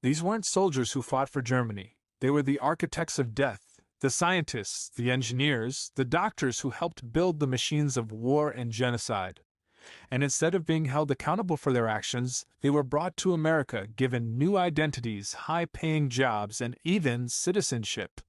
These weren't soldiers who fought for Germany. They were the architects of death, the scientists, the engineers, the doctors who helped build the machines of war and genocide. And instead of being held accountable for their actions, they were brought to America, given new identities, high-paying jobs, and even citizenship,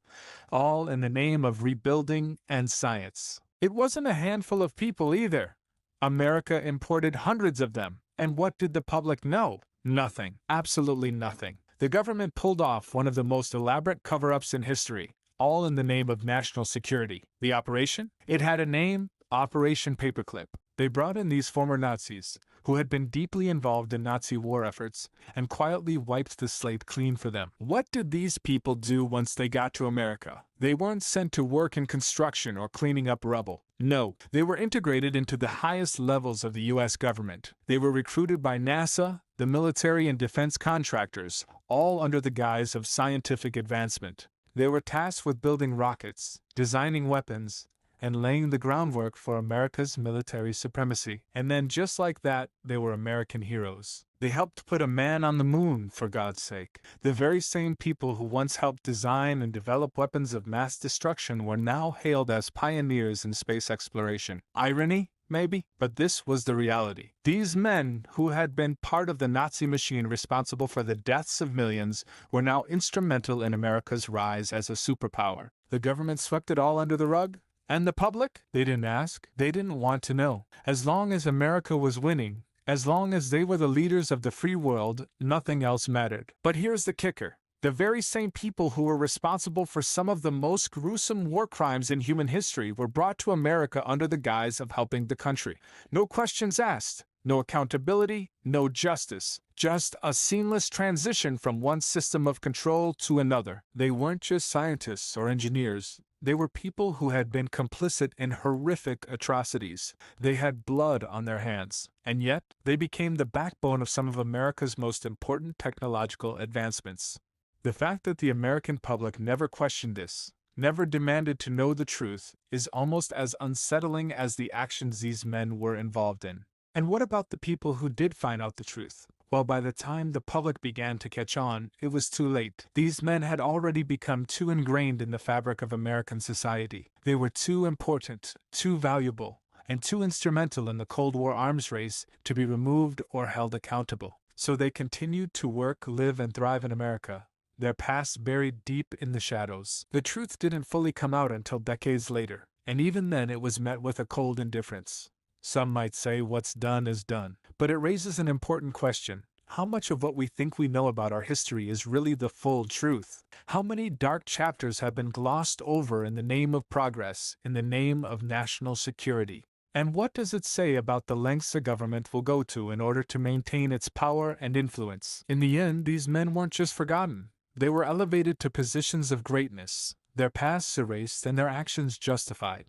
all in the name of rebuilding and science. It wasn't a handful of people either. America imported hundreds of them, and what did the public know? Nothing. Absolutely nothing. The government pulled off one of the most elaborate cover-ups in history, all in the name of national security. The operation? It had a name: Operation Paperclip. They brought in these former Nazis, who had been deeply involved in Nazi war efforts, and quietly wiped the slate clean for them. What did these people do once they got to America? They weren't sent to work in construction or cleaning up rubble. No, they were integrated into the highest levels of the U.S. government. They were recruited by NASA, the military and defense contractors, all under the guise of scientific advancement. They were tasked with building rockets, designing weapons, and laying the groundwork for America's military supremacy. And then just like that, they were American heroes. They helped put a man on the moon, for God's sake. The very same people who once helped design and develop weapons of mass destruction were now hailed as pioneers in space exploration. Irony? Maybe, but this was the reality. These men, who had been part of the Nazi machine responsible for the deaths of millions, were now instrumental in America's rise as a superpower. The government swept it all under the rug? And the public? They didn't ask. They didn't want to know. As long as America was winning, as long as they were the leaders of the free world, nothing else mattered. But here's the kicker. The very same people who were responsible for some of the most gruesome war crimes in human history were brought to America under the guise of helping the country. No questions asked, no accountability, no justice. Just a seamless transition from one system of control to another. They weren't just scientists or engineers. They were people who had been complicit in horrific atrocities. They had blood on their hands, and yet they became the backbone of some of America's most important technological advancements. The fact that the American public never questioned this, never demanded to know the truth, is almost as unsettling as the actions these men were involved in. And what about the people who did find out the truth? Well, by the time the public began to catch on, it was too late. These men had already become too ingrained in the fabric of American society. They were too important, too valuable, and too instrumental in the Cold War arms race to be removed or held accountable. So they continued to work, live, and thrive in America, their past buried deep in the shadows. The truth didn't fully come out until decades later, and even then it was met with a cold indifference. Some might say what's done is done. But it raises an important question. How much of what we think we know about our history is really the full truth? How many dark chapters have been glossed over in the name of progress, in the name of national security? And what does it say about the lengths a government will go to in order to maintain its power and influence? In the end, these men weren't just forgotten. They were elevated to positions of greatness, their pasts erased and their actions justified.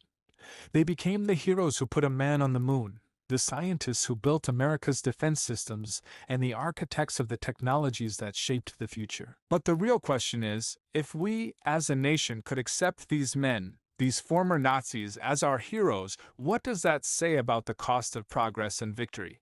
They became the heroes who put a man on the moon, the scientists who built America's defense systems, and the architects of the technologies that shaped the future. But the real question is, if we, as a nation, could accept these men, these former Nazis, as our heroes, what does that say about the cost of progress and victory?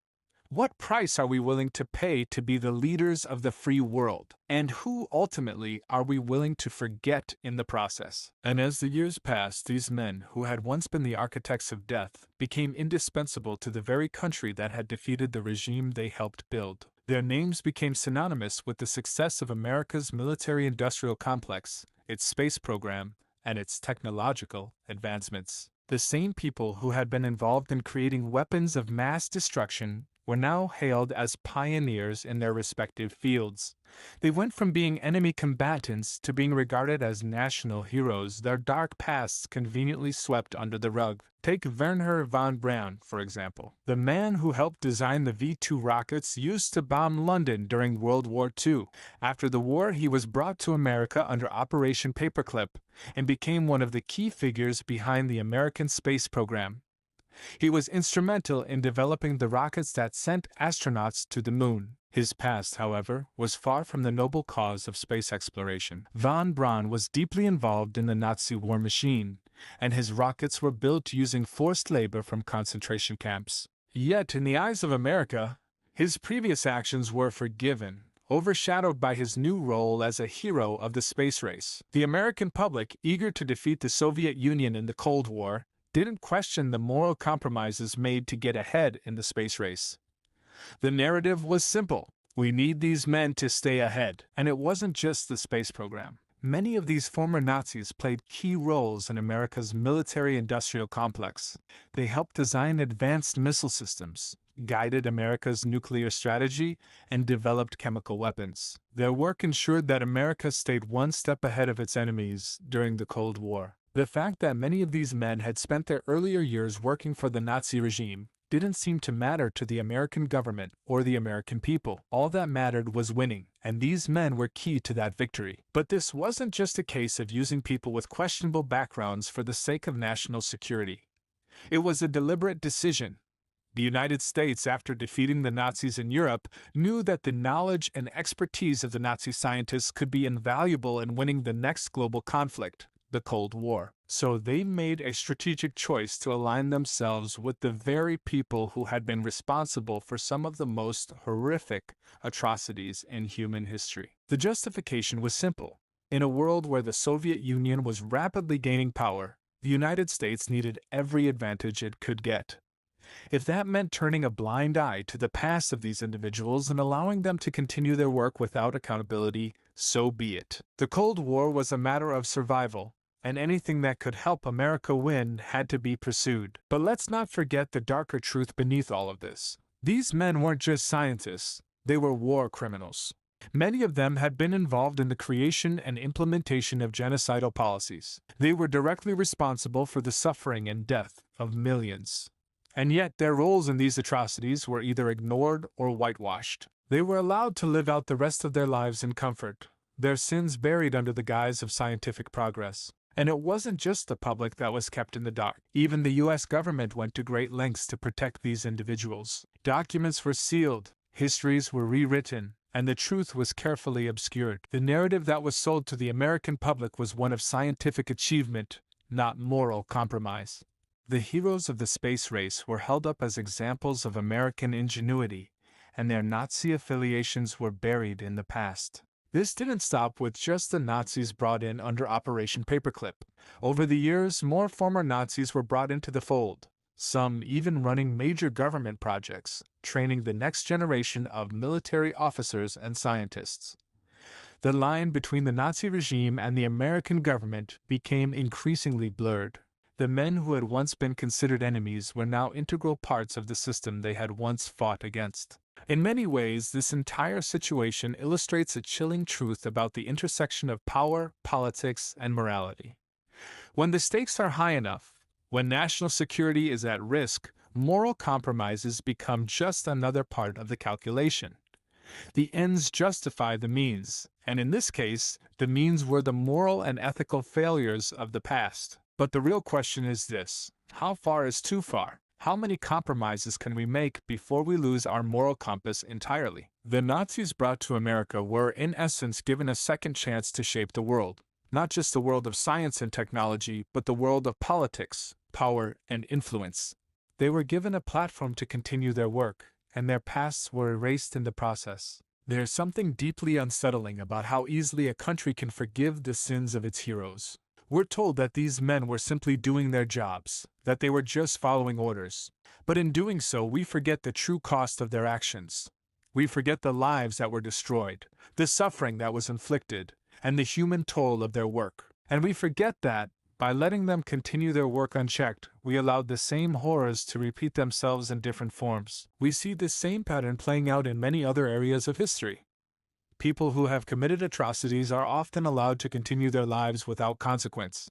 What price are we willing to pay to be the leaders of the free world? And who, ultimately, are we willing to forget in the process? And as the years passed, these men, who had once been the architects of death, became indispensable to the very country that had defeated the regime they helped build. Their names became synonymous with the success of America's military-industrial complex, its space program, and its technological advancements. The same people who had been involved in creating weapons of mass destruction were now hailed as pioneers in their respective fields. They went from being enemy combatants to being regarded as national heroes, their dark pasts conveniently swept under the rug. Take Wernher von Braun, for example. The man who helped design the V-2 rockets used to bomb London during World War II. After the war, he was brought to America under Operation Paperclip and became one of the key figures behind the American space program. He was instrumental in developing the rockets that sent astronauts to the moon. His past, however, was far from the noble cause of space exploration. Von Braun was deeply involved in the Nazi war machine, and his rockets were built using forced labor from concentration camps. Yet, in the eyes of America, his previous actions were forgiven, overshadowed by his new role as a hero of the space race. The American public, eager to defeat the Soviet Union in the Cold War, didn't question the moral compromises made to get ahead in the space race. The narrative was simple: we need these men to stay ahead. And it wasn't just the space program. Many of these former Nazis played key roles in America's military-industrial complex. They helped design advanced missile systems, guided America's nuclear strategy, and developed chemical weapons. Their work ensured that America stayed one step ahead of its enemies during the Cold War. The fact that many of these men had spent their earlier years working for the Nazi regime didn't seem to matter to the American government or the American people. All that mattered was winning, and these men were key to that victory. But this wasn't just a case of using people with questionable backgrounds for the sake of national security. It was a deliberate decision. The United States, after defeating the Nazis in Europe, knew that the knowledge and expertise of the Nazi scientists could be invaluable in winning the next global conflict, the Cold War. So they made a strategic choice to align themselves with the very people who had been responsible for some of the most horrific atrocities in human history. The justification was simple. In a world where the Soviet Union was rapidly gaining power, the United States needed every advantage it could get. If that meant turning a blind eye to the past of these individuals and allowing them to continue their work without accountability, so be it. The Cold War was a matter of survival, and anything that could help America win had to be pursued. But let's not forget the darker truth beneath all of this. These men weren't just scientists, they were war criminals. Many of them had been involved in the creation and implementation of genocidal policies. They were directly responsible for the suffering and death of millions. And yet their roles in these atrocities were either ignored or whitewashed. They were allowed to live out the rest of their lives in comfort, their sins buried under the guise of scientific progress. And it wasn't just the public that was kept in the dark. Even the U.S. government went to great lengths to protect these individuals. Documents were sealed, histories were rewritten, and the truth was carefully obscured. The narrative that was sold to the American public was one of scientific achievement, not moral compromise. The heroes of the space race were held up as examples of American ingenuity, and their Nazi affiliations were buried in the past. This didn't stop with just the Nazis brought in under Operation Paperclip. Over the years, more former Nazis were brought into the fold, some even running major government projects, training the next generation of military officers and scientists. The line between the Nazi regime and the American government became increasingly blurred. The men who had once been considered enemies were now integral parts of the system they had once fought against. In many ways, this entire situation illustrates a chilling truth about the intersection of power, politics, and morality. When the stakes are high enough, when national security is at risk, moral compromises become just another part of the calculation. The ends justify the means, and in this case, the means were the moral and ethical failures of the past. But the real question is this: how far is too far? How many compromises can we make before we lose our moral compass entirely? The Nazis brought to America were, in essence, given a second chance to shape the world. Not just the world of science and technology, but the world of politics, power, and influence. They were given a platform to continue their work, and their pasts were erased in the process. There's something deeply unsettling about how easily a country can forgive the sins of its heroes. We're told that these men were simply doing their jobs, that they were just following orders. But in doing so, we forget the true cost of their actions. We forget the lives that were destroyed, the suffering that was inflicted, and the human toll of their work. And we forget that, by letting them continue their work unchecked, we allowed the same horrors to repeat themselves in different forms. We see this same pattern playing out in many other areas of history. People who have committed atrocities are often allowed to continue their lives without consequence.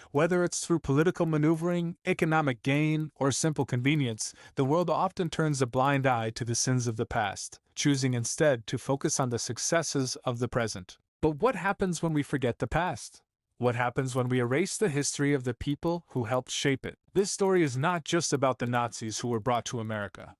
Whether it's through political maneuvering, economic gain, or simple convenience, the world often turns a blind eye to the sins of the past, choosing instead to focus on the successes of the present. But what happens when we forget the past? What happens when we erase the history of the people who helped shape it? This story is not just about the Nazis who were brought to America.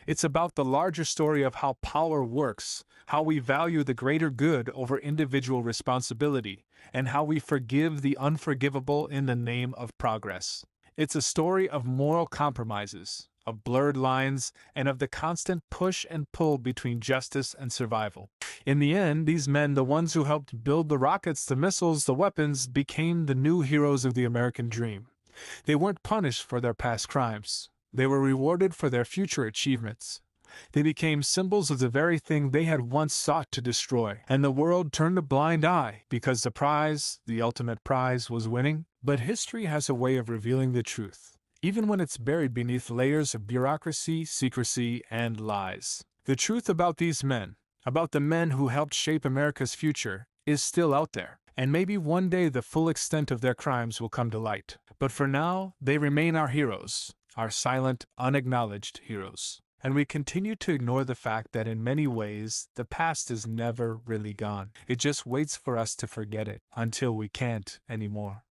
It's about the larger story of how power works, how we value the greater good over individual responsibility, and how we forgive the unforgivable in the name of progress. It's a story of moral compromises, of blurred lines, and of the constant push and pull between justice and survival. In the end, these men, the ones who helped build the rockets, the missiles, the weapons, became the new heroes of the American dream. They weren't punished for their past crimes. They were rewarded for their future achievements. They became symbols of the very thing they had once sought to destroy, and the world turned a blind eye because the prize, the ultimate prize, was winning. But history has a way of revealing the truth, even when it's buried beneath layers of bureaucracy, secrecy, and lies. The truth about these men, about the men who helped shape America's future, is still out there, and maybe one day the full extent of their crimes will come to light. But for now, they remain our heroes, our silent, unacknowledged heroes. And we continue to ignore the fact that in many ways, the past is never really gone. It just waits for us to forget it, until we can't anymore.